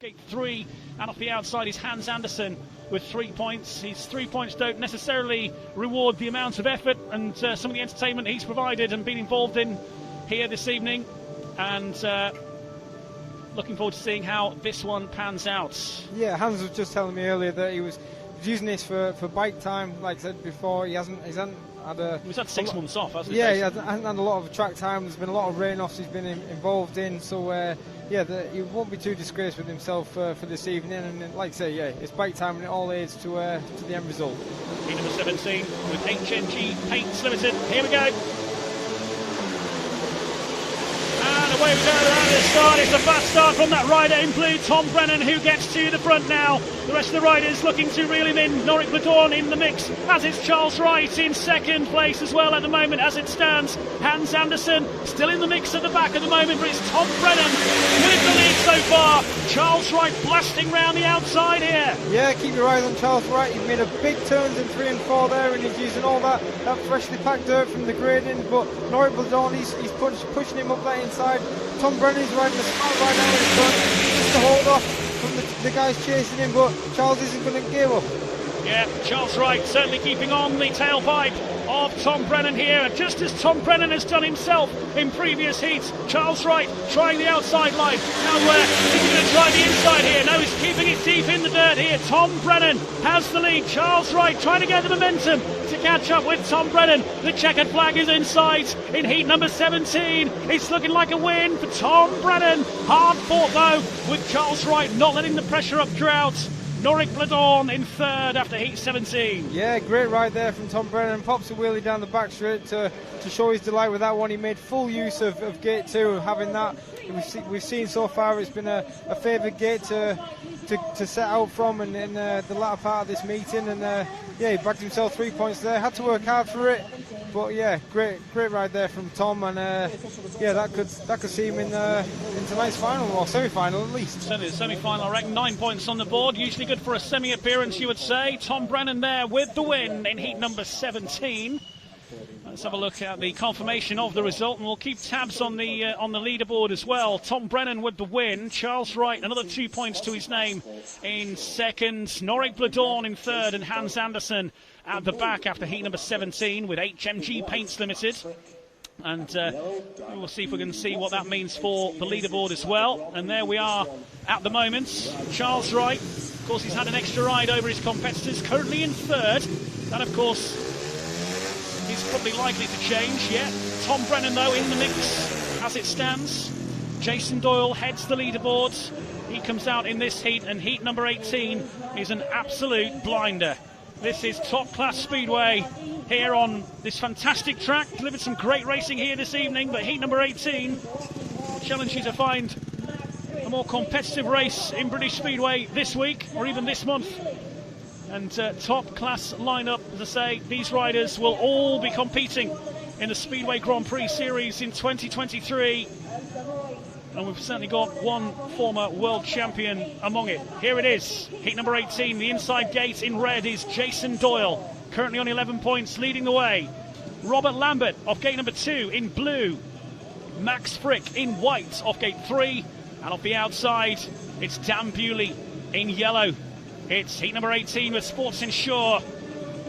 Gate 3, and off the outside is Hans Andersen with 3 points. His 3 points don't necessarily reward the amount of effort and some of the entertainment he's provided and been involved in here this evening, and looking forward to seeing how this one pans out. Yeah, Hans was just telling me earlier that he was using this for bike time. Like I said before, he hasn't had He's had 6 months off, hasn't he? Yeah, he hasn't had a lot of track time. There's been a lot of rain-offs he's been involved in, so he won't be too disgraced with himself for this evening. And like I say, yeah, it's bike time and it all aids to the end result. Heat number 17 with HMG Paints Limited. Here we go. And away we go around the start. It's a fast start from that rider in blue, Tom Brennan, who gets to the front now. The rest of the riders looking to reel him in. Noric Bladorn in the mix, as it's Charles Wright in second place as well at the moment as it stands. Hans Andersen still in the mix at the back at the moment, but it's Tom Brennan with the lead so far. Charles Wright blasting round the outside here. Yeah, keep your eyes on Charles Wright. He's made a big turns in 3 and 4 there, and he's using all that freshly packed dirt from the grading. But Noric Bladorn, he's pushing him up that inside. Tom Brennan's riding a smart ride now in front, just to hold off from the guys chasing him, but Charles isn't going to give up. Yeah, Charles Wright certainly keeping on the tailpipe of Tom Brennan here, just as Tom Brennan has done himself in previous heats. Charles Wright trying the outside line. Now is he going to try the inside here? No, he's keeping it deep in the dirt here. Tom Brennan has the lead. Charles Wright trying to get the momentum to catch up with Tom Brennan. The checkered flag is in sight in heat number 17. It's looking like a win for Tom Brennan. Hard fought though, with Charles Wright not letting the pressure up drought. Noric Bladorn in third after heat 17. Yeah, great ride there from Tom Brennan. Pops a wheelie down the back straight to show his delight with that one. He made full use of gate 2, having that. We've seen so far it's been a favoured gate to set out from in the latter part of this meeting, and yeah, he bagged himself 3 points there. Had to work hard for it, but yeah, great ride there from Tom, and yeah, that could see him in tonight's final, or semi-final at least. Certainly the semi-final, I reckon. 9 points on the board, usually good for a semi-appearance, you would say. Tom Brennan there with the win in heat number 17. Let's have a look at the confirmation of the result, and we'll keep tabs on the leaderboard as well. Tom Brennan with the win. Charles Wright, another 2 points to his name in second. Noric Bladorn in third, and Hans Andersen at the back after heat number 17 with HMG Paints Limited. And we'll see if we can see what that means for the leaderboard as well. And there we are at the moment. Charles Wright, of course, he's had an extra ride over his competitors, currently in third. That, of course, is probably likely to change, yeah. Tom Brennan, though, in the mix as it stands. Jason Doyle heads the leaderboard. He comes out in this heat, and heat number 18 is an absolute blinder. This is top-class speedway here on this fantastic track. Delivered some great racing here this evening, but heat number 18 will challenge you to find a more competitive race in British Speedway this week, or even this month. And top-class lineup, as I say, these riders will all be competing in the Speedway Grand Prix Series in 2023. And we've certainly got one former world champion among it. Here it is, heat number 18. The inside gate in red is Jason Doyle, currently on 11 points, leading the way. Robert Lambert off gate number 2 in blue. Max Frick in white off gate 3. And off the outside, it's Dan Bewley in yellow. It's heat number 18 with Sports Insure,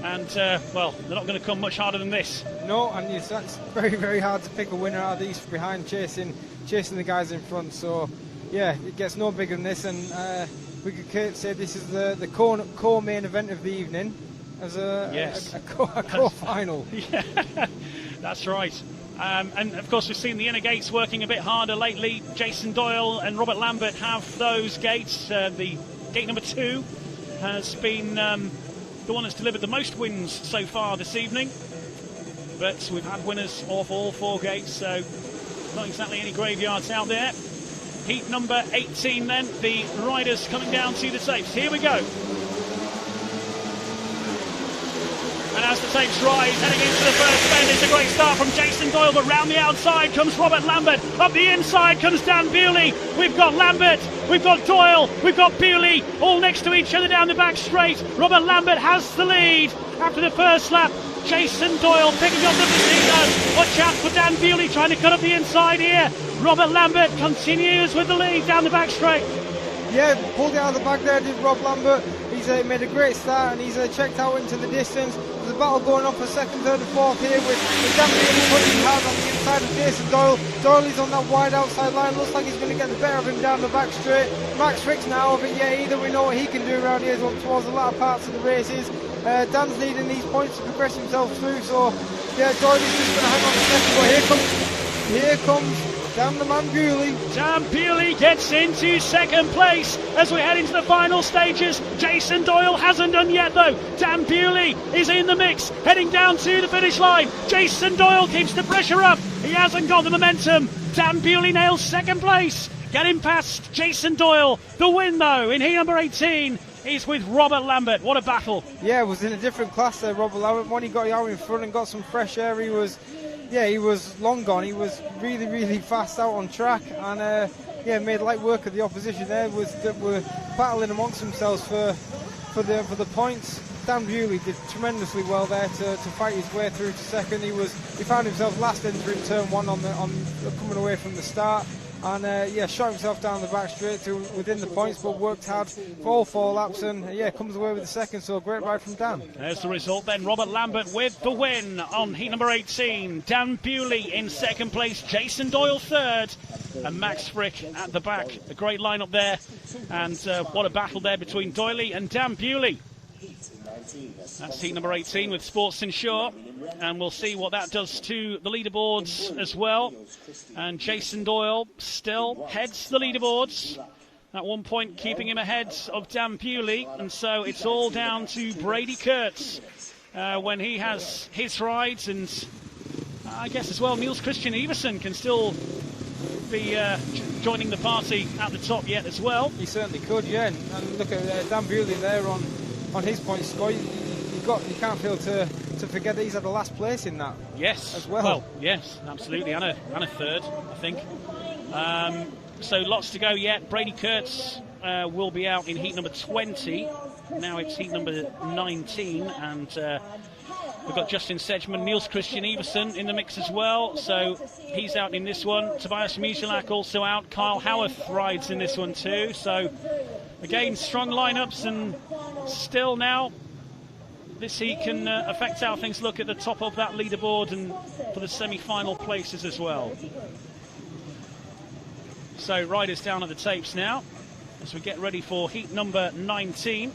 and well, they're not going to come much harder than this. No, and that's very, very hard to pick a winner out of these behind, chasing the guys in front. So yeah, it gets no bigger than this, and we could say this is the core main event of the evening as a core final. Yeah, that's right. And of course, we've seen the inner gates working a bit harder lately. Jason Doyle and Robert Lambert have those gates. The gate number 2 has been the one that's delivered the most wins so far this evening, but we've had winners off all 4 gates, so not exactly any graveyards out there. Heat number 18 then, the riders coming down to the tapes. Here we go. And as the tapes rise, heading into the first bend, it's a great start from Jason Doyle, but round the outside comes Robert Lambert. Up the inside comes Dan Bewley. We've got Lambert, we've got Doyle, we've got Bewley, all next to each other down the back straight. Robert Lambert has the lead after the first lap. Jason Doyle picking up the position. Watch out for Dan Bewley trying to cut up the inside here. Robert Lambert continues with the lead down the back straight. Yeah, pulled it out of the bag there, did Rob Lambert. He's made a great start and he's checked out into the distance. There's a battle going on for second, third and fourth here with Dan Pearley pushing hard on the inside of Jason Doyle. Doyle is on that wide outside line. Looks like he's going to get the better of him down the back straight. Max Frick's now of it. Yeah, either we know what he can do around here towards the latter parts of the races. Dan's needing these points to progress himself through. So, yeah, Doyle is just going to hang on a second. But here comes Dan the man Bewley. Dan Bewley gets into second place as we head into the final stages. Jason Doyle hasn't done yet though. Dan Bewley is in the mix, heading down to the finish line. Jason Doyle keeps the pressure up. He hasn't got the momentum. Dan Bewley nails second place, getting past Jason Doyle. The win though in heat number 18 is with Robert Lambert. What a battle. Yeah, it was in a different class there, Robert Lambert. When he got out in front and got some fresh air, he was long gone. He was really, really fast out on track and made light work of the opposition there. Were battling amongst themselves for the points. Dan Bewley did tremendously well there to fight his way through to second. He found himself last entering turn one on coming away from the start. And shot himself down the back straight to within the points, but worked hard for all 4 laps and comes away with the second. So a great ride from Dan. There's the result then. Robert Lambert with the win on heat number 18. Dan Bewley in second place, Jason Doyle third, and Max Frick at the back. A great lineup there, and what a battle there between Doyley and Dan Bewley. That's heat number 18 with Sports Insure, and we'll see what that does to the leaderboards as well. And Jason Doyle still heads the leaderboards. At 1 point keeping him ahead of Dan Bewley, and so it's all down to Brady Kurtz when he has his rides, and I guess as well Niels Christian Iversen can still be joining the party at the top yet as well. He certainly could, yeah. And look at Dan Bewley there on his point score. You can't fail to forget that he's at the last place in that. Yes, as well. Well, yes, absolutely, and a third, I think. So lots to go yet. Brady Kurtz will be out in heat number 20. Now it's heat number 19, and we've got Justin Sedgman, Niels Christian Iversen in the mix as well. So he's out in this one. Tobias Musielak also out. Kyle Howarth rides in this one too. So again, strong lineups, and still now this heat can affect how things look at the top of that leaderboard and for the semi-final places as well. So riders down at the tapes now as we get ready for heat number 19.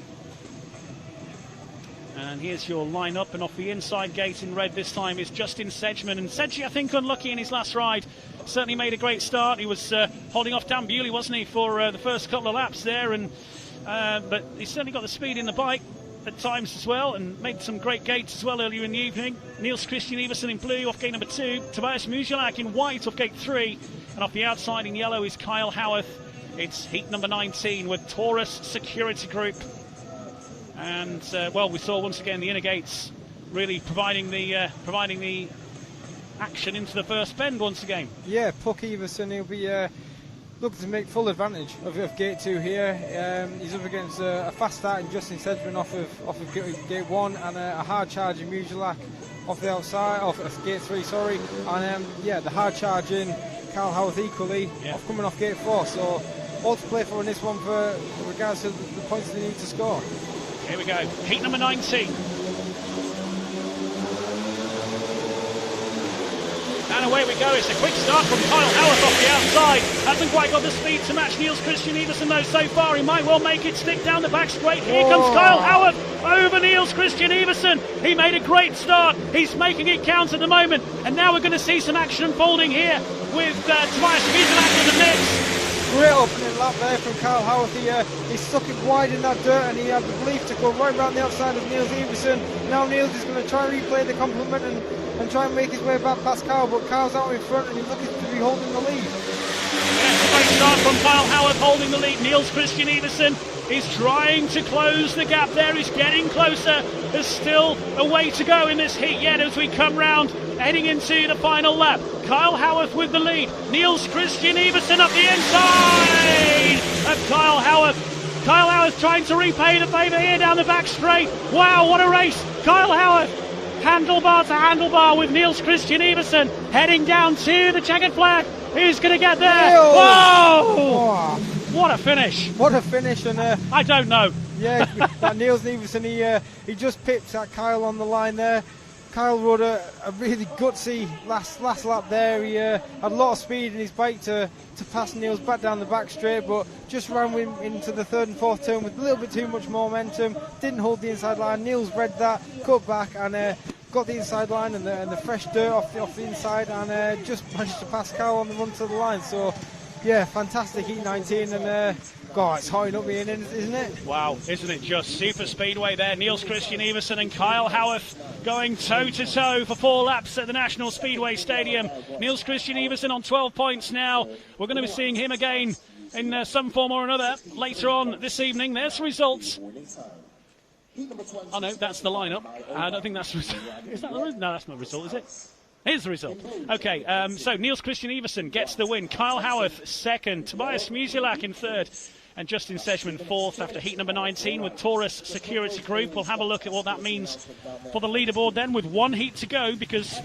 And here's your lineup, and off the inside gate in red this time is Justin Sedgman. And Sedgy, I think, unlucky in his last ride. Certainly made a great start. He was holding off Dan Bewley, wasn't he, for the first couple of laps there, and but he certainly got the speed in the bike at times as well, and made some great gates as well earlier in the evening. Niels Christian Iversen in blue off gate number 2, Tobias Musielak in white off gate 3, and off the outside in yellow is Kyle Howarth. It's heat number 19 with Taurus Security Group, and we saw once again the inner gates really providing the action into the first bend once again. Yeah, Puck Iversen, he'll be looking to make full advantage of gate 2 here. He's up against a fast starting Justin Sedgman off of gate 1, and a hard charging Musielak off the outside, off gate 3, sorry. And the hard charging Kyle Howarth equally coming off gate 4. So all to play for in this one for regards to the points they need to score. Here we go, heat number 19. And away we go. It's a quick start from Kyle Howarth off the outside. Hasn't quite got the speed to match Niels Christian Iversen though so far. He might well make it stick down the back straight. Here comes Kyle Howarth over Niels Christian Iversen. He made a great start. He's making it count at the moment. And now we're going to see some action unfolding here with Tobias Musielak in the mix. Great opening lap there from Kyle Howarth. He stuck it wide in that dirt, and he had the belief to go right around the outside of Niels Iversen. Now Niels is going to try and replay the compliment and try and make his way back past Kyle, but Kyle's out in front and he's looking to be holding the lead. Yes, a great start from Kyle Howarth holding the lead. Niels Christian Iversen is trying to close the gap there. He's getting closer. There's still a way to go in this heat yet as we come round, heading into the final lap. Kyle Howarth with the lead. Niels Christian Iversen up the inside of Kyle Howarth. Kyle Howarth trying to repay the favour here down the back straight. Wow, what a race. Kyle Howarth, handlebar to handlebar with Niels Christian Iversen, heading down to the checkered flag. Who's going to get there? Whoa! What a finish! What a finish! And I don't know. Yeah, that Niels Neverson, he just pipped that Kyle on the line there. Kyle rode a really gutsy last lap there. He had a lot of speed in his bike to pass Niels back down the back straight, but just ran into the third and fourth turn with a little bit too much momentum. Didn't hold the inside line. Niels read that, cut back, and got the inside line and the fresh dirt off the inside, and just managed to pass Kyle on the run to the line. So, yeah, fantastic heat 19, and God, it's hotting up here, isn't it? Wow, isn't it just super speedway there? Niels Christian Everson and Kyle Howarth going toe-to-toe for 4 laps at the National Speedway Stadium. Niels Christian Everson on 12 points now. We're going to be seeing him again in some form or another later on this evening. There's the results. Oh no, that's the lineup. I don't think that's the result. Is that the result? No, that's not the result, is it? Here's the result. Okay, so Niels Christian Everson gets the win. Kyle Howarth second. Tobias Musielak in third. And Justin Sedgman fourth after heat number 19 with Taurus Security Group. We'll have a look at what that means for the leaderboard then, with 1 heat to go, because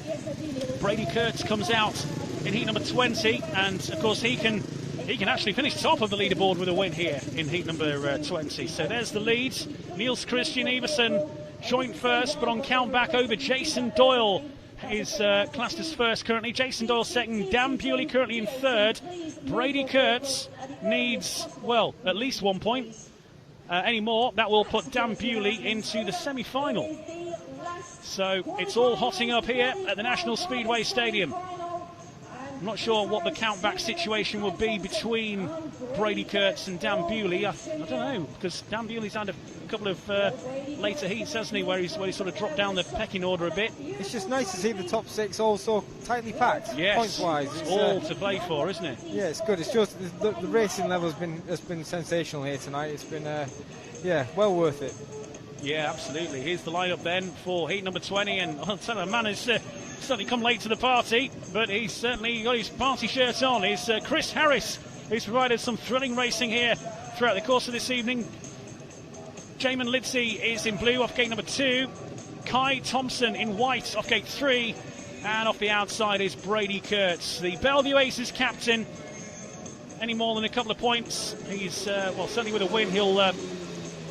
Brady Kurtz comes out in heat number 20, and of course he can actually finish top of the leaderboard with a win here in heat number 20. So there's the leads. Niels Christian Everson joint first, but on count back over Jason Doyle is classed as first currently. Jason Doyle second. Dan Bewley currently in third. Brady Kurtz needs, well, at least 1 point. Any more, that will put Dan Bewley into the semi-final. So it's all hotting up here at the National Speedway Stadium. I'm not sure what the count-back situation will be between Brady Kurtz and Dan Bewley. I don't know, because Dan Bewley's had a couple of later heats, hasn't he, where he sort of dropped down the pecking order a bit. It's just nice to see the top 6 all so tightly packed, yes, points-wise. It's all to play for, isn't it? Yeah, it's good. It's just the racing level has been sensational here tonight. It's been, yeah, well worth it. Yeah, absolutely. Here's the lineup then for heat number 20, and I'll tell you, the man has certainly come late to the party, but he's certainly got his party shirt on. It's Chris Harris, who's provided some thrilling racing here throughout the course of this evening. Jamin Lidsey is in blue off gate number 2. Kai Thompson in white off gate 3. And off the outside is Brady Kurtz, the Bellevue Aces captain. Any more than a couple of points, he's, well, certainly with a win, he'll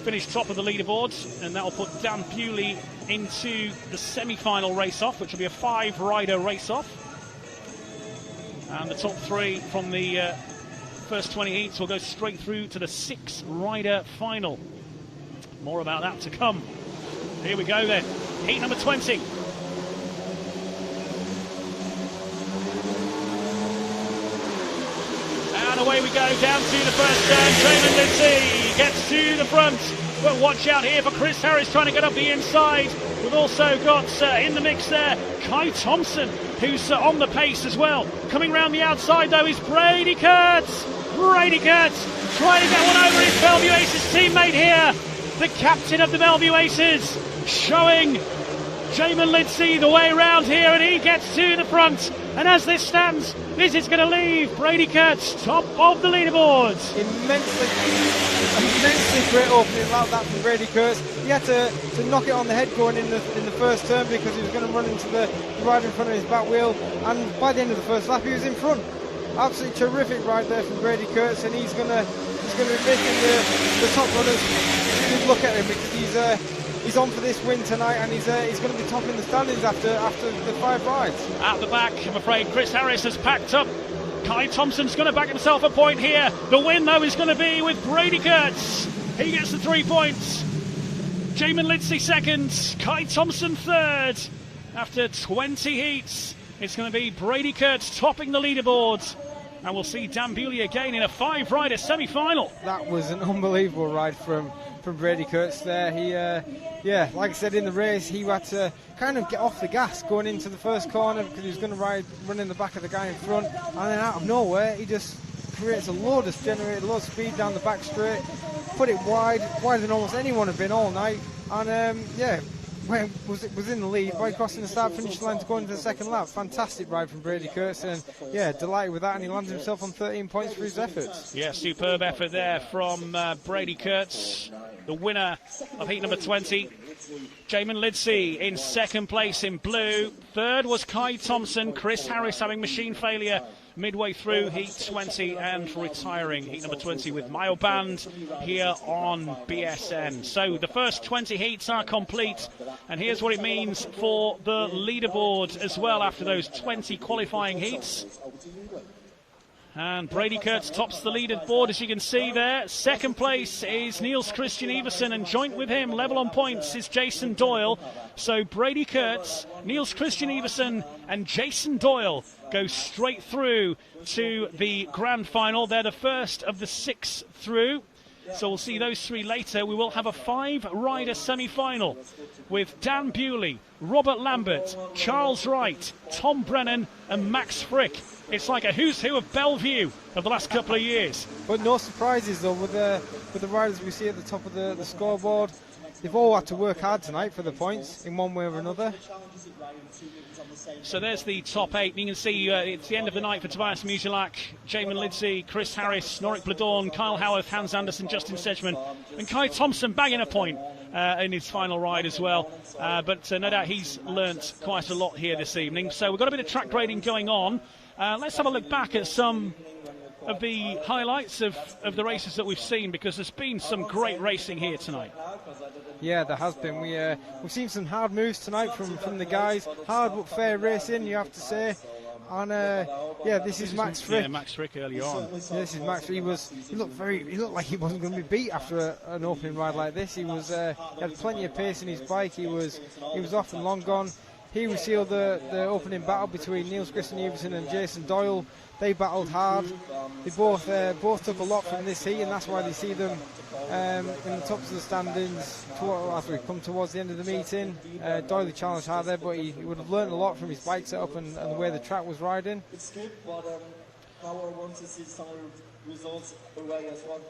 finish top of the leaderboard, and that will put Dan Bewley into the semi-final race-off, which will be a 5-rider race-off. And the top 3 from the first 20 heats will go straight through to the 6-rider final. More about that to come. Here we go then. Heat number 20. And away we go down to the first turn. Jamin Lidsey gets to the front. But watch out here for Chris Harris trying to get up the inside. We've also got in the mix there Kai Thompson, who's on the pace as well. Coming round the outside though is Brady Kurtz. Brady Kurtz trying to get one over his Bellevue Aces teammate here. The captain of the Bellevue Aces showing Jamin Lidsey the way round here, and he gets to the front. And as this stands, this is going to leave Brady Kurtz top of the leaderboard. Immensely great opening lap that from Brady Kurtz. He had to knock it on the head going in the first turn, because he was going to run into the ride in front of his back wheel, and by the end of the first lap he was in front. Absolutely terrific ride there from Brady Kurtz, and he's going to be making the top runners really look at him, because he's on for this win tonight, and he's going to be top in the standings after the 5 rides. At the back, I'm afraid Chris Harris has packed up. Kai Thompson's going to back himself a point here. The win, though, is going to be with Brady Kurtz. He gets the 3 points. Jamin Lidsey second. Kai Thompson third. After 20 heats, it's going to be Brady Kurtz topping the leaderboard. And we'll see Dan Bewley again in a 5-rider semi-final. That was an unbelievable ride from Brady Kurtz there. He, yeah, like I said, in the race, he had to kind of get off the gas going into the first corner, because he was going to run in the back of the guy in front, and then out of nowhere, he just generated a load of speed down the back straight, put it wider than almost anyone had been all night, and yeah, was in the lead by crossing the start-finish line to go into the second lap. Fantastic ride from Brady Kurtz, and yeah, delighted with that, and he lands himself on 13 points for his efforts. Yeah, superb effort there from Brady Kurtz, the winner of heat number 20. Jamin Lidsey in second place in blue. Third was Kai Thompson. Chris Harris having machine failure midway through heat 20 and retiring heat number 20 with Mayo Band here on BSN. So the first 20 heats are complete, and here's what it means for the leaderboard as well after those 20 qualifying heats. And Brady Kurtz tops the leaderboard, as you can see there. Second place is Niels Christian Iversen, and joint with him, level on points, is Jason Doyle. So Brady Kurtz, Niels Christian Iversen and Jason Doyle go straight through to the grand final. They're the first of the 6 through. So we'll see those 3 later. We will have a 5-rider semi-final with Dan Bewley, Robert Lambert, Charles Wright, Tom Brennan and Max Frick. It's like a who's who of Bellevue of the last couple of years. But no surprises though with the riders we see at the top of the scoreboard. They've all had to work hard tonight for the points in one way or another. So there's the top 8. You can see it's the end of the night for Tobias Musilak, Jamin Lidsey, Chris Harris, Norik Bladorn, Kyle Howarth, Hans Anderson, Justin Sedgman and Kai Thompson bagging a point in his final ride as well. But no doubt he's learnt quite a lot here this evening. So we've got a bit of track grading going on. Let's have a look back at some of the highlights of the races that we've seen, because there's been some great racing here tonight. Yeah, there has been. We've seen some hard moves tonight from the guys. Hard but fair racing, you have to say. And this is Max Frick. Yeah, Max Frick earlier on. Yeah, this is Max. He looked like he wasn't going to be beat after an opening ride like this. He had plenty of pace in his bike. He was off and long gone. He sealed the opening battle between Niels Christian Iversen and Jason Doyle. They battled hard. They both took a lot from this heat, and that's why they see them in the tops of the standings as we come towards the end of the meeting. Doyle challenged hard there, but he would have learned a lot from his bike setup and the way the track was riding. It's good, but now I want to see some results away as well.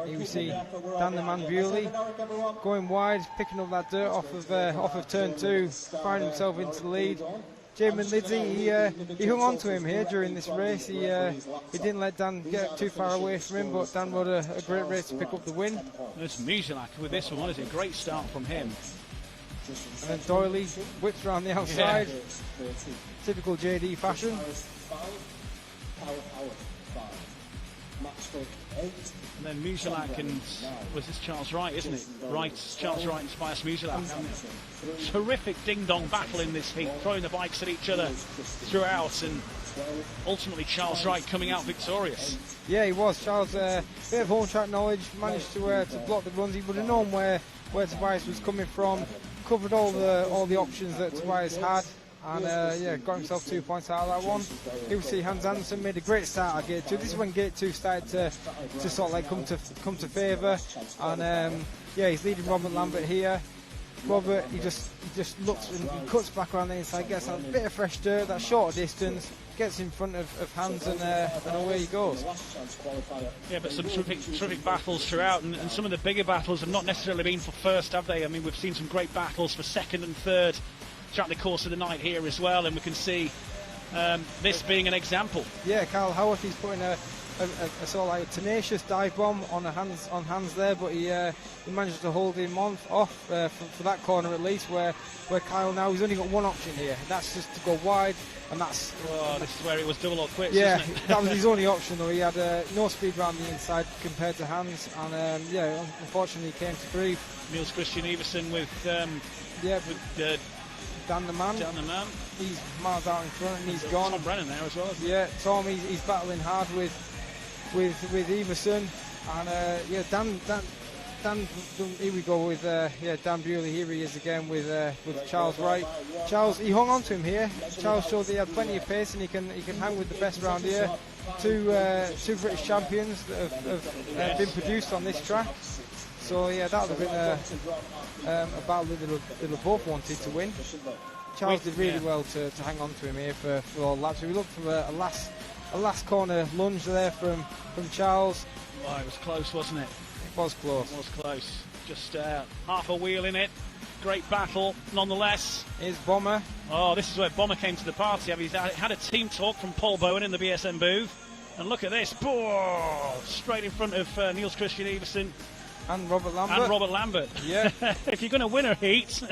Here we see Dan the Man Bewley going wide, picking up that dirt off of turn 2, finding himself into the lead. Jamin Lidsey, he hung on to him here during this race. He didn't let Dan get too far away from him, but Dan rode a great race to pick up the win. There's Musilak with this one. What is it? Great start from him. And then Doyley whips around the outside. Yeah. Typical JD fashion. And then Musilak and, was this Charles Wright, isn't it? Charles Wright and Tobias Musilak. Terrific ding-dong battle in this heat, throwing the bikes at each other throughout, and ultimately Charles Wright coming out victorious. Yeah, he was. Charles, bit of home track knowledge, managed to block the runs. He would have known where Tobias was coming from, covered all the options that Tobias had. And got himself 2 points out of that one. Here we see Hans Anderson made a great start at Gate 2. This is when Gate 2 started to sort of like come to favour. And he's leading Robert Lambert here. Robert, he just looks and he cuts back around the inside, gets a bit of fresh dirt, that shorter distance, gets in front of Hans, and away he goes. Yeah, but some terrific battles throughout, and some of the bigger battles have not necessarily been for first, have they? I mean, we've seen some great battles for second and third throughout the course of the night here as well, and we can see this being an example. Yeah, Kyle Howarth, he's putting a sort of like a tenacious dive bomb on Hans there, but he managed to hold him off for that corner at least, where Kyle now, he's only got one option here, and that's just to go wide, and that's... Oh, this is where it was double or quits, yeah, isn't it? That was his only option though. He had no speed around the inside compared to Hans, and unfortunately he came to grief. Niels Christian Iversen with Dan the Man. He's miles out in front and he's gone. Tom Brennan there as well. Yeah, Tom, he's battling hard with Iversen, and Dan. Here we go with Dan Bewley. Here he is again with Charles Wright. Charles, he hung on to him here. Charles showed that he had plenty of pace and he can hang with the best round here. Two British champions that have been produced on this track. So yeah, that would have been a battle that they both wanted to win. Charles did really well to hang on to him here for all laps. We looked for a last corner lunge there from Charles. Oh, it was close, wasn't it? It was close. It was close. Just half a wheel in it. Great battle, nonetheless. Here's Bomber. Oh, this is where Bomber came to the party. He's had a team talk from Paul Bowen in the BSN booth. And look at this. Straight in front of Niels Christian Iversen. And Robert Lambert. Yeah. If you're going to win a heat,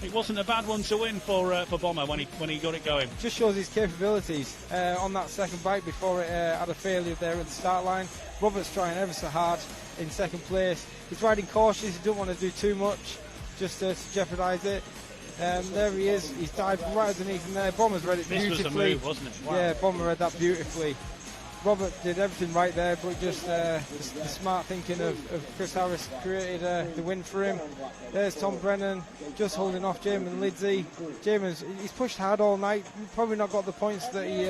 It wasn't a bad one to win for Bomber when he got it going. Just shows his capabilities on that second bike before it had a failure there at the start line. Robert's trying ever so hard in second place. He's riding cautious, he don't want to do too much just to jeopardise it. There he is, he's dived right underneath him there. Bomber's read it beautifully. This was a move, wasn't it? Wow. Yeah, Bomber read that beautifully. Robert did everything right there, but just the smart thinking of Chris Harris created the win for him. There's Tom Brennan just holding off Jamin Lidsey. He's pushed hard all night, probably not got the points that he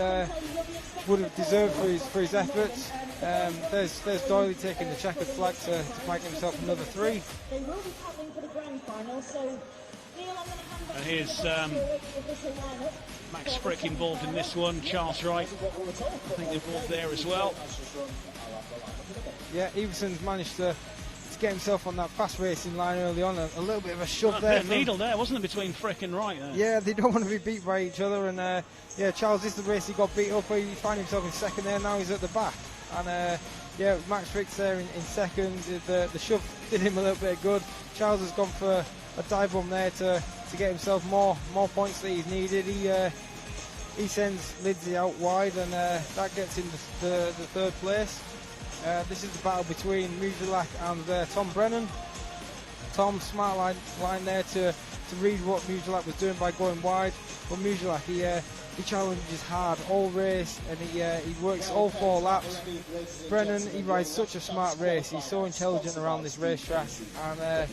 would have deserved for his efforts. There's Doyley taking the checkered flag to make himself another 3. And here's Max Frick involved in this one, Charles Wright, I think they're both there as well. Yeah, Everson's managed to get himself on that fast racing line early on, a little bit of a shove A there. bit of needle there, wasn't it, between Frick and Wright there? Yeah, they don't want to be beat by each other, and yeah, Charles, this is the race he got beat up, he found himself in second there, now he's at the back. And yeah, Max Frick's there in second, the shove did him a little bit of good. Charles has gone for a dive bomb there to get himself more points that he's needed. He sends Lidsey out wide, and that gets him the third place. This is the battle between Muzilak and Tom Brennan. Tom, smart line there to read what Muzilak was doing by going wide. But Muzilak, he challenges hard all race, and he works all 4 laps. Brennan, he rides such a smart race. He's so intelligent around this racetrack, and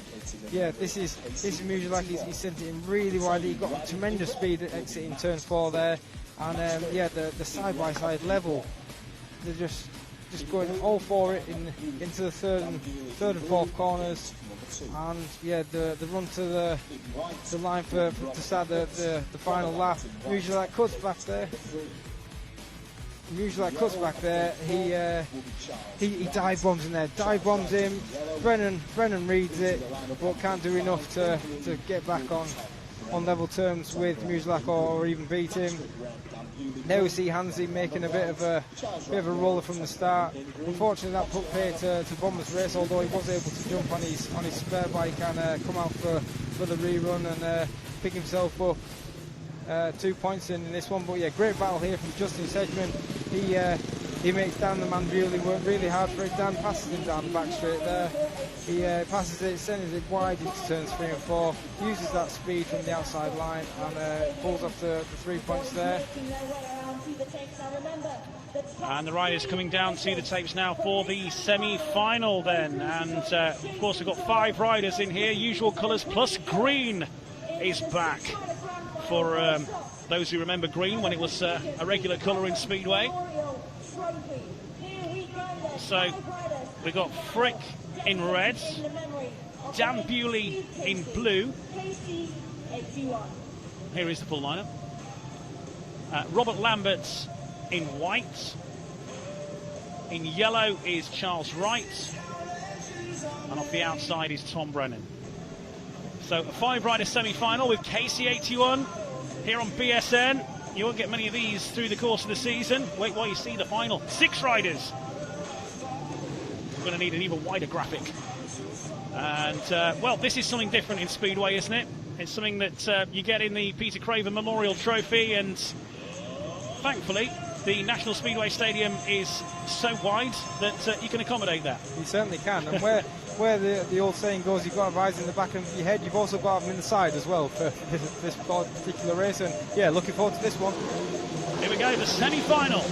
yeah, this is Muzilak. He sent it in really wide. He got tremendous speed at exiting turn 4 there, and yeah, the side-by-side level, they're just going all for it into the third and fourth corners. And yeah, the run to the line to start the final lap. Muzilak cuts back there. He dive bombs in there. Dive bombs him. Brennan reads it, but can't do enough to get back on level terms with Muzilak or even beat him. Now we see Hansi making a bit of a roller from the start. Unfortunately, that put pay to Bomber's race, although he was able to jump on his spare bike and come out for the rerun and pick himself up 2 points in this one. But yeah, great battle here from Justin Sedgman. He makes Dan the man really work really hard for it. Dan passes him down the back straight there. He passes it, sends it wide into turns 3 and 4, uses that speed from the outside line and pulls off the 3 points there. And the riders coming down to the tapes now for the semi-final then. And of course we've got 5 riders in here, usual colours plus green is back for those who remember green when it was a regular colour in Speedway. So we've got Frick in red, Dan Bewley in blue. Here is the full lineup. Robert Lambert in white. In yellow is Charles Wright. And off the outside is Tom Brennan. So a 5-rider semi-final with KC81 here on BSN. You won't get many of these through the course of the season. Wait while you see the final. 6 riders. We're going to need an even wider graphic. And, well, this is something different in Speedway, isn't it? It's something that you get in the Peter Craven Memorial Trophy, and thankfully the National Speedway Stadium is so wide that you can accommodate that. You certainly can. And where the old saying goes, you've got to rise in the back of your head, you've also got to have them in the side as well for this particular race. And yeah, looking forward to this one. Here we go, the semi-final.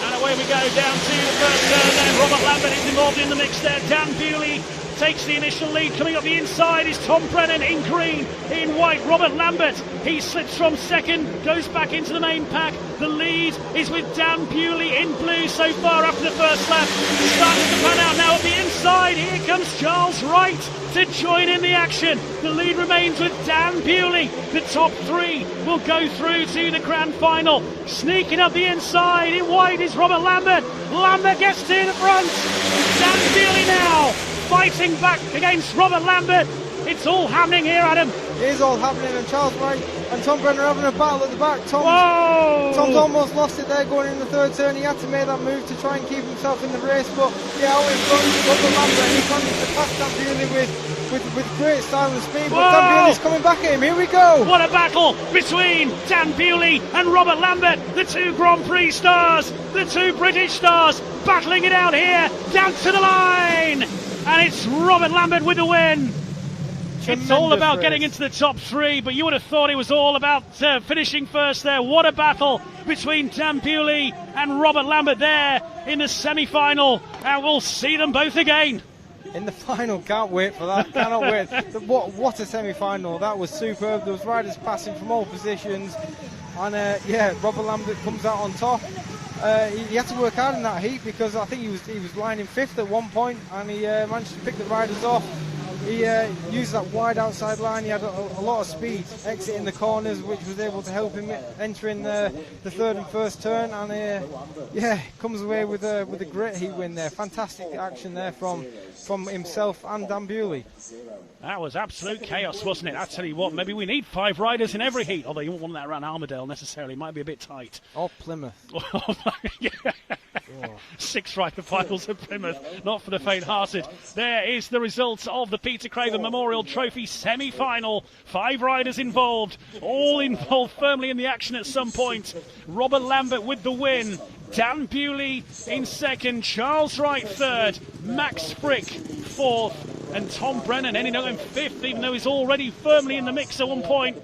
And away we go down to the first turn then. Robert Lambert is involved in the mix there. Dan Bewley takes the initial lead. Coming up the inside is Tom Brennan in green. In white, Robert Lambert. He slips from second, goes back into the main pack. The lead is with Dan Bewley in blue so far after the first lap. Starting to pan out now at the inside. Here comes Charles Wright to join in the action. The lead remains with Dan Bewley. The top 3 will go through to the grand final. Sneaking up the inside in white is Robert Lambert. Lambert gets to the front. Dan Bewley now fighting back against Robert Lambert. It's all happening here, Adam. It is all happening, and Charles Wright and Tom Brennan are having a battle at the back. Tom's almost lost it there going in the third turn. He had to make that move to try and keep himself in the race, but yeah, out in front, Robert Lambert, he managed to pass Dan Bewley with great style and speed, but Dan Bewley's coming back at him. Here we go. What a battle between Dan Bewley and Robert Lambert, the two Grand Prix stars, the two British stars, battling it out here, down to the line, and it's Robert Lambert with the win. It's all about getting into the top three, but you would have thought it was all about finishing first there. What a battle between Dan Bewley and Robert Lambert there in the semi-final, and we'll see them both again. In the final, can't wait for that, cannot wait. What a semi-final, that was superb. There was riders passing from all positions, and yeah, Robert Lambert comes out on top. He had to work hard in that heat because I think he was lining fifth at one point, and he managed to pick the riders off. He used that wide outside line. He had a lot of speed exiting the corners, which was able to help him entering the third and first turn. And yeah, comes away with a great heat win there. Fantastic action there from himself and Dan Bewley. That was absolute chaos, wasn't it? I tell you what, maybe we need 5 riders in every heat, although you won't want that around Armadale necessarily. It might be a bit tight. Or Plymouth. Yeah. 6 rider finals at Plymouth, not for the faint-hearted. There is the result of the Peter Craven Memorial Trophy semi-final. 5 riders involved, all involved firmly in the action at some point. Robert Lambert with the win, Dan Bewley in second, Charles Wright third, Max Frick fourth, and Tom Brennan ending up in fifth, even though he's already firmly in the mix at one point.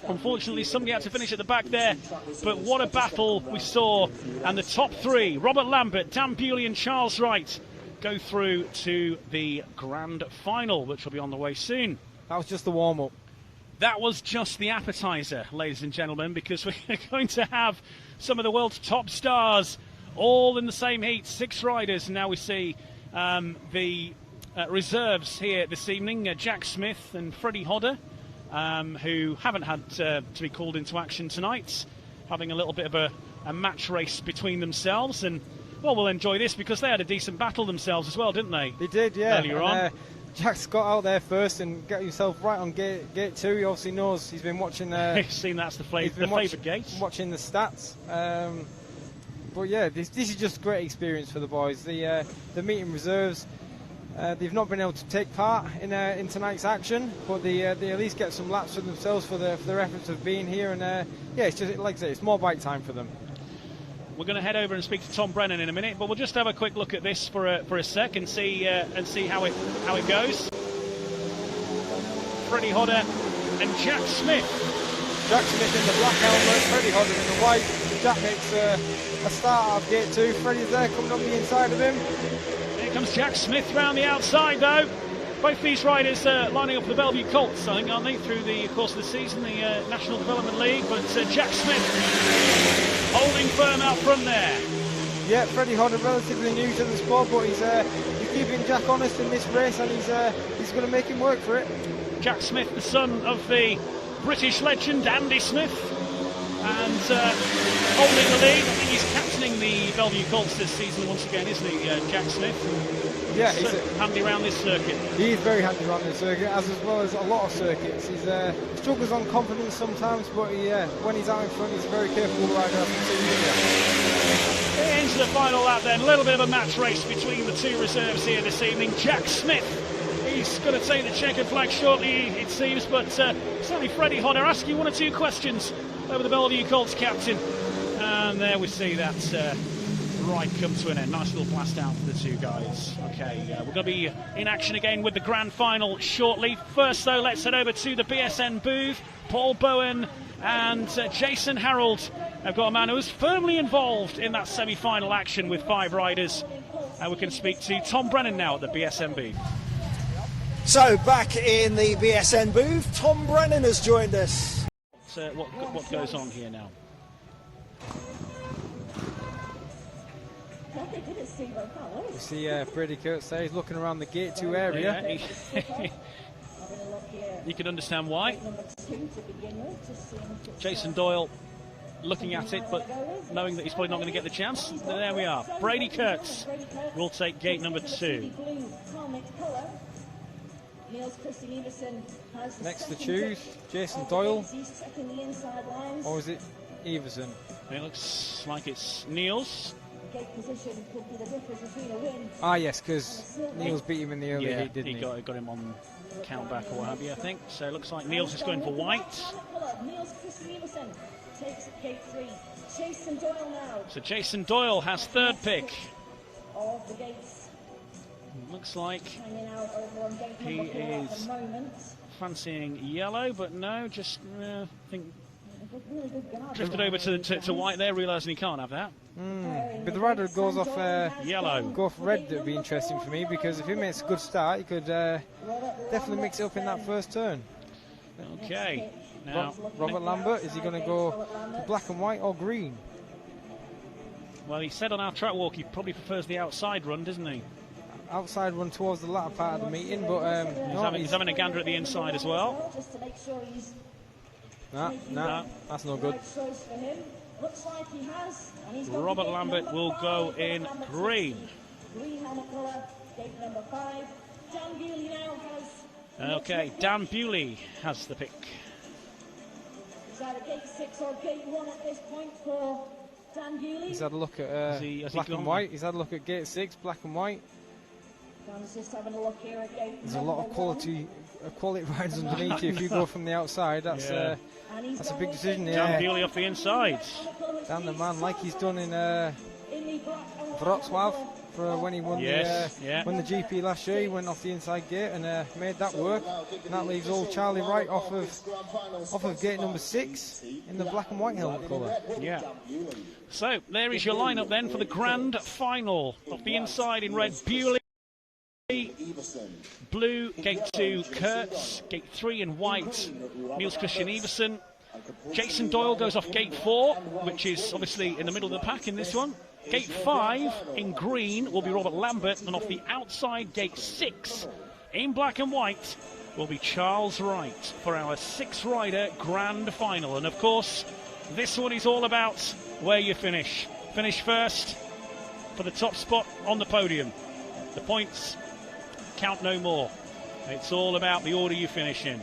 Unfortunately, somebody had to finish at the back there, but what a battle we saw. And the top 3, Robert Lambert, Dan Bewley and Charles Wright, go through to the grand final, which will be on the way soon. That was just the warm-up. That was just the appetizer, ladies and gentlemen, because we're going to have some of the world's top stars all in the same heat, 6 riders. And now we see the reserves here this evening, Jack Smith and Freddie Hodder, who haven't had to be called into action tonight, having a little bit of a match race between themselves. And, well, we'll enjoy this because they had a decent battle themselves as well, didn't they? They did, yeah. Earlier on. Jack's got out there first and got himself right on gate 2. He obviously knows, he's been watching... He's seen that's the favourite gate. Watching the stats. But yeah, this is just great experience for the boys. The meeting reserves, they've not been able to take part in tonight's action, but they at least get some laps for themselves for their efforts of being here. And yeah, it's just, like I say, it's more bike time for them. We're going to head over and speak to Tom Brennan in a minute, but we'll just have a quick look at this for a sec and see how it goes. Freddie Hodder and Jack Smith. Jack Smith in the black helmet, Freddie Hodder in the white. Jack makes a start out of gate 2. Freddie's there coming up the inside of him. Here comes Jack Smith round the outside though. Both these riders lining up for the Bellevue Colts, I think, aren't they, through the course of the season, the National Development League. But Jack Smith holding firm out front there. Yeah, Freddie Hodder relatively new to the sport, but he's keeping Jack honest in this race, and he's going to make him work for it. Jack Smith, the son of the British legend Andy Smith, and holding the lead. I think he's captaining the Bellevue Colts this season once again, isn't he, Jack Smith? Yeah, he's handy around this circuit. He is very handy around this circuit, as well as a lot of circuits. He struggles on confidence sometimes, but when he's out in front, he's a very capable rider. Into the final lap then, a little bit of a match race between the 2 reserves here this evening. Jack Smith, he's going to take the checkered flag shortly, it seems, but certainly Freddie Hodder ask you 1 or 2 questions over the Bellevue Colts captain. And there we see that ride come to an end. Nice little blast out for the 2 guys. Okay, we're going to be in action again with the grand final shortly. First, though, let's head over to the BSN booth. Paul Bowen and Jason Harold have got a man who's firmly involved in that semi-final action with 5 riders. And we can speak to Tom Brennan now at the BSN booth. So, back in the BSN booth, Tom Brennan has joined us. So, what goes on here now? You see Brady Kurtz there, he's looking around the gate 2 area. Yeah, you can understand why. Jason Doyle looking at it, but knowing that he's probably not going to get the chance. There we are. Brady Kurtz will take gate number 2. Next to choose, Jason Doyle, or is it Everson? It looks like it's Niels. Ah, yes, because Niels beat him in the early heat, didn't he? Got him on count back or what have you, I think. So it looks like Niels is going for white. So Jason Doyle has third pick. Looks like he is fancying yellow, but no, just I think drifted over to white there, realising he can't have that. But the rider goes off yellow. Go off red, that would be interesting for me, because if he makes a good start, he could definitely mix it up in that first turn. Okay. Now, Robert Lambert, is he going to go for black and white or green? Well, he said on our track walk he probably prefers the outside run, doesn't he? Outside run towards the latter part of the meeting, but he's having a gander at the inside as well. Nah, that's no good. Robert Lambert will go in green. Okay, Dan Bewley has the pick. He's had a look at black and white. He's had a look at gate 6, black and white. There's a lot of quality riders underneath you. If you go from the outside, that's a big decision. Dan Bewley off the inside. Dan the man, like he's done in Wrocław for when he won won the GP last year. He went off the inside gate and made that work. And that leaves old Charlie Wright off of gate number 6 in the black and white helmet colour. Yeah. So there is your lineup then for the grand final. Off the inside in red, Bewley. Blue, gate 2, Kurtz. Gate 3 in white, Niels Christian Everson. Jason Doyle goes off gate 4, which is obviously in the middle of the pack in this one. Gate 5 in green will be Robert Lambert, and off the outside gate 6 in black and white will be Charles Wright for our 6-rider grand final. And of course, this one is all about where you finish. Finish first for the top spot on the podium. The points count no more. It's all about the order you finish in.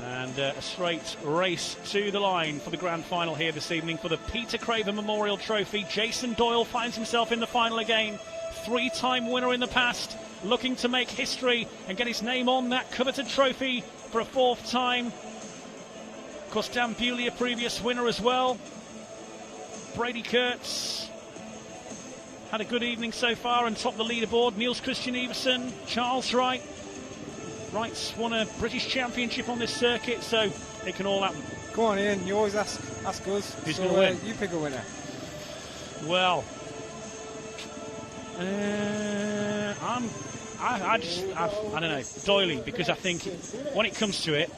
And a straight race to the line for the grand final here this evening for the Peter Craven Memorial Trophy. Jason Doyle finds himself in the final again. 3-time winner in the past, looking to make history and get his name on that coveted trophy for a 4th time. Of course, Dan Bewley, a previous winner as well. Brady Kurtz had a good evening so far and topped the leaderboard. Niels Christian Everson, Charles Wright. Wright's won a British Championship on this circuit, so it can all happen. Go on, Ian. You always ask us. Who's going to win? You pick a winner. Well, I don't know, Doyley, because I think when it comes to it,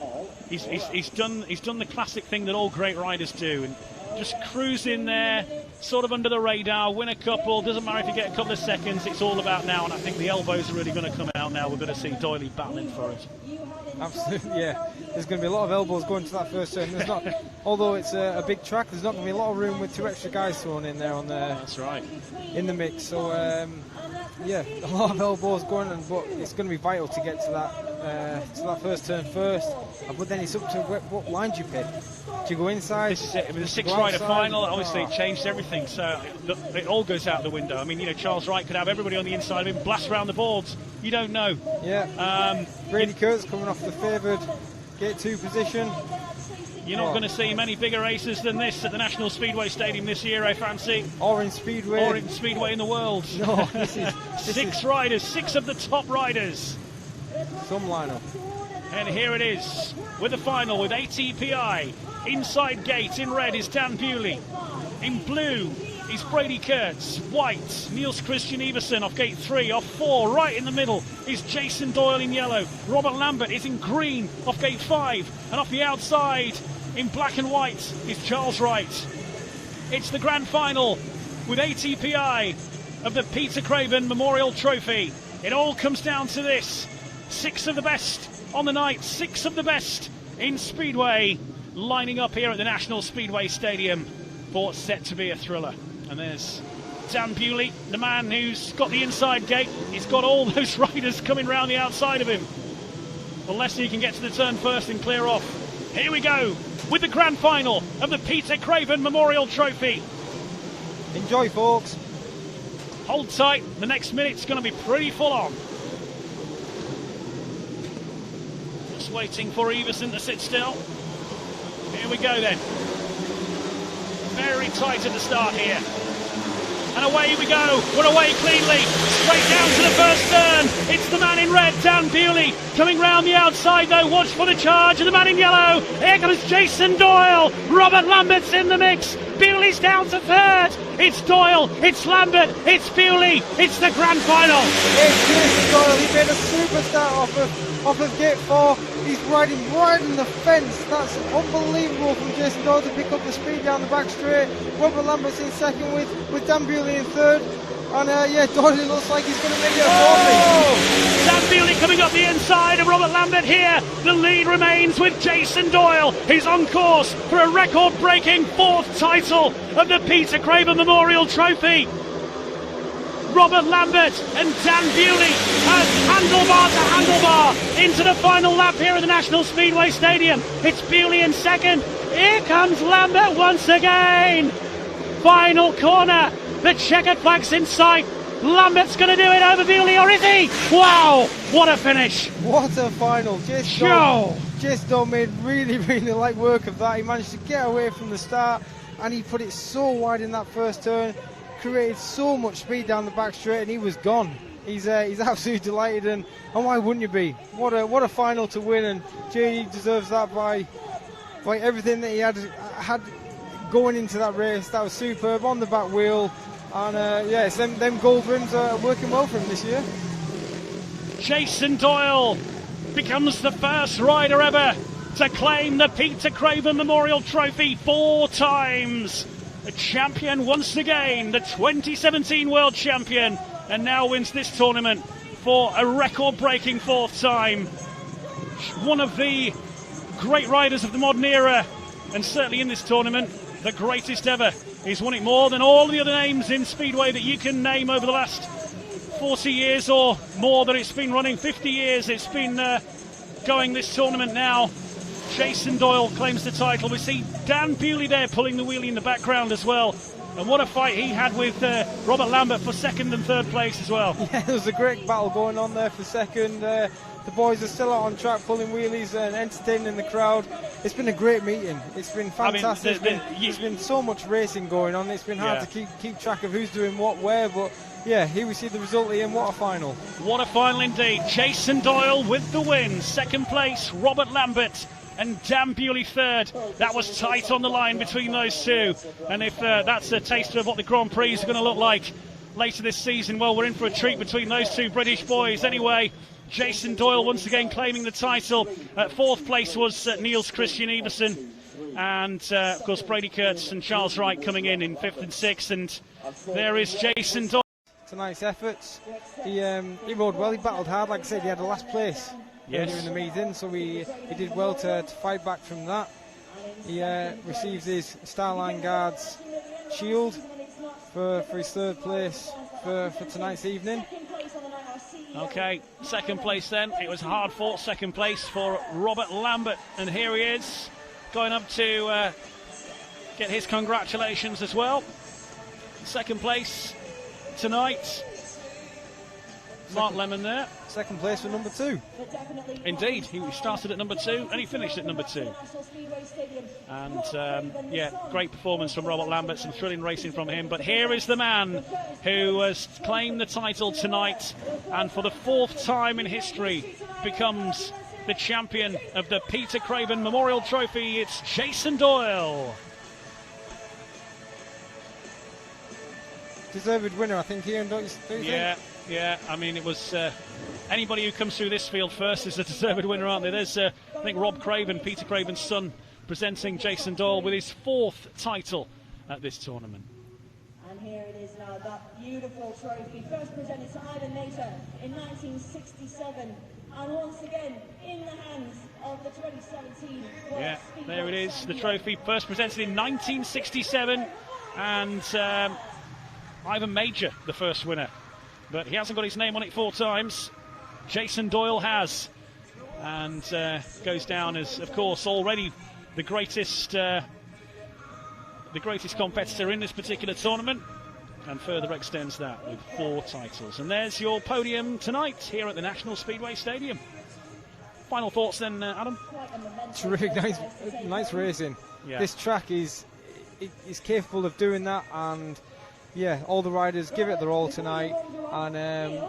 he's done the classic thing that all great riders do, and just cruise in there, sort of under the radar, win a couple. Doesn't matter if you get a couple of seconds. It's all about now, and I think the elbows are really going to come out now. We're going to see Doyley battling for it. Absolutely, yeah. There's going to be a lot of elbows going to that first turn. There's not, although it's a big track, there's not going to be a lot of room with 2 extra guys thrown in there on the. That's right. In the mix. So yeah, a lot of elbows going, but it's going to be vital to get to that first turn first. But then it's up to what lines you pick. Do you go inside? This is it. With the 6-rider final, obviously it changed everything. So it all goes out the window. I mean, you know, Charles Wright could have everybody on the inside of him blast around the boards. You don't know. Yeah. Brady Kurtz coming off the favoured gate 2 position. You're not going to see many bigger races than this at the National Speedway Stadium this year, I fancy. Or in Speedway. Or in Speedway in the world. No, this is 6 riders, 6 of the top riders. Some lineup. And here it is, with the final, with ATPI. Inside gate, in red, is Dan Bewley. In blue is Brady Kurtz. White, Niels Christian Everson off gate 3. Off 4, right in the middle, is Jason Doyle in yellow. Robert Lambert is in green off gate 5. And off the outside, in black and white, is Charles Wright. It's the grand final with ATPI of the Peter Craven Memorial Trophy. It all comes down to this. 6 of the best on the night, 6 of the best in Speedway, lining up here at the National Speedway Stadium for what's set to be a thriller. And there's Dan Bewley, the man who's got the inside gate. He's got all those riders coming round the outside of him. the less you can get to the turn first and clear off. Here we go with the grand final of the Peter Craven Memorial Trophy. Enjoy, folks. Hold tight, the next minute's going to be pretty full on. Just waiting for Everson to sit still. Here we go then. Very tight at the start here. And away we go. We're away cleanly. Straight down to the first turn. It's the man in red, Dan Bewley. Coming round the outside though. Watch for the charge. And the man in yellow. Here comes Jason Doyle. Robert Lambert's in the mix. Bewley's down to third. It's Doyle. It's Lambert. It's Bewley. It's the grand final. It's Jason Doyle. He made a superstar off of gate 4. He's riding right in the fence. That's unbelievable from Jason Doyle to pick up the speed down the back straight. Robert Lambert's in second with Dan Bewley in third. And yeah, Doyle looks like he's going to make it a fourth. Dan Bewley coming up the inside of Robert Lambert here. The lead remains with Jason Doyle. He's on course for a record-breaking 4th title of the Peter Craven Memorial Trophy. Robert Lambert and Dan Bewley as handlebar to handlebar into the final lap here at the National Speedway Stadium. It's Bewley in second. Here comes Lambert once again. Final corner. The checkered flag's in sight. Lambert's going to do it over Bewley, or is he? Wow, what a finish. What a final. Jason Doyle made really light work of that. He managed to get away from the start and he put it so wide in that first turn. Created so much speed down the back straight and he was gone. He's absolutely delighted and why wouldn't you be? What a final to win, and JD deserves that by everything that he had going into that race. That was superb on the back wheel, and yeah, it's them gold rims are working well for him this year. Jason Doyle becomes the first rider ever to claim the Peter Craven Memorial Trophy 4 times. A champion once again, the 2017 World Champion, and now wins this tournament for a record-breaking 4th time. One of the great riders of the modern era, and certainly in this tournament, the greatest ever. He's won it more than all the other names in Speedway that you can name over the last 40 years or more that it's been running. 50 years it's been going this tournament now. Jason Doyle claims the title. We see Dan Bewley there pulling the wheelie in the background as well. And what a fight he had with Robert Lambert for second and third place as well. Yeah, there was a great battle going on there for second. The boys are still out on track pulling wheelies and entertaining the crowd. It's been a great meeting. It's been fantastic. There's been so much racing going on. It's been hard to keep track of who's doing what where, but yeah, here we see the result in. What a final. What a final indeed. Jason Doyle with the win. Second place, Robert Lambert. And Dan Bewley third. That was tight on the line between those two. And if that's a taster of what the Grand Prix are going to look like later this season, well, we're in for a treat between those two British boys. Anyway, Jason Doyle once again claiming the title. 4th place was Niels Christian Everson. And, of course, Brady Kurtz and Charles Wright coming in 5th and 6th. And there is Jason Doyle. Tonight's efforts. He rode well. He battled hard. Like I said, he had a last place. Earlier in the meeting, so he did well to fight back from that. He receives his Starline Guards shield for his 3rd place for tonight's evening. Okay, 2nd place then. It was hard fought 2nd place for Robert Lambert, and here he is going up to get his congratulations as well. 2nd place tonight. Mark Lemon there. 2nd place for number 2. Indeed, he started at number 2 and he finished at number 2. And yeah, great performance from Robert Lambert, some thrilling racing from him. But here is the man who has claimed the title tonight and for the 4th time in history becomes the champion of the Peter Craven Memorial Trophy. It's Jason Doyle. Deserved winner, I think, here, don't you think? Yeah, I mean, it was anybody who comes through this field first is a deserved winner, aren't they? There's, I think, Rob Craven, Peter Craven's son, presenting Jason Doyle with his 4th title at this tournament. And here it is now, that beautiful trophy, first presented to Ivan Nater in 1967, and once again in the hands of the 2017 World Speedway there it is, the trophy first presented in 1967, and Ivan Major, the first winner. But he hasn't got his name on it 4 times. Jason Doyle has. and goes down as, of course, already the greatest competitor in this particular tournament, and further extends that with 4 titles. And there's your podium tonight here at the National Speedway Stadium. Final thoughts then, Adam? Terrific, nice racing. Yeah. This track is capable of doing that, and yeah, all the riders give it their all tonight, and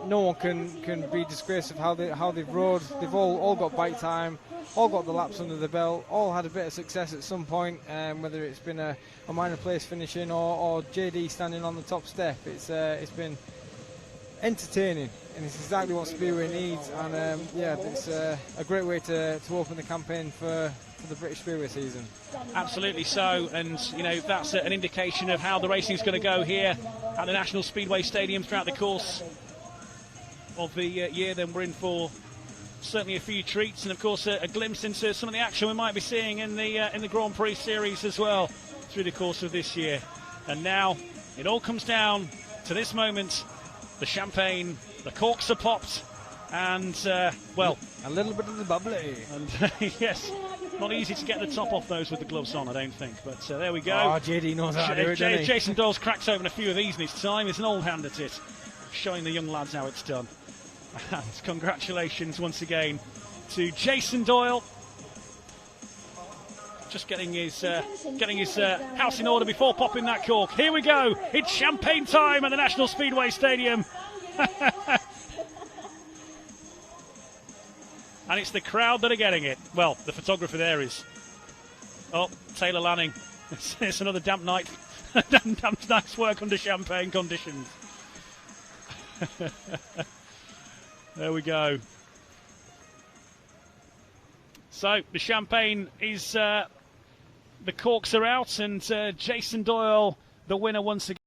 no one can be disgraced of how they've rode. They've all got bike time, all got the laps under the belt, all had a bit of success at some point, whether it's been a minor place finishing or JD standing on the top step. It's been entertaining, and it's exactly what Speedway needs, and yeah, it's a great way to open the campaign for the British Speedway season. Absolutely so, and you know, that's an indication of how the racing is going to go here at the National Speedway Stadium throughout the course of the year. Then we're in for certainly a few treats, and of course a glimpse into some of the action we might be seeing in the Grand Prix series as well through the course of this year. And now it all comes down to this moment. The champagne, the corks are popped, and well, a little bit of the bubbly. And yes, not easy to get the top off those with the gloves on, I don't think. But there we go. Oh, JD knows how to do it, doesn't he? Jason Doyle's cracked open a few of these in his time. He's an old hand at it, showing the young lads how it's done. And congratulations once again to Jason Doyle. Just getting his house in order before popping that cork. Here we go. It's champagne time at the National Speedway Stadium. And it's the crowd that are getting it. Well, the photographer there is. Oh, Taylor Lanning. It's another damp night. damp night's work under champagne conditions. There we go. So the champagne is, the corks are out, and Jason Doyle, the winner once again.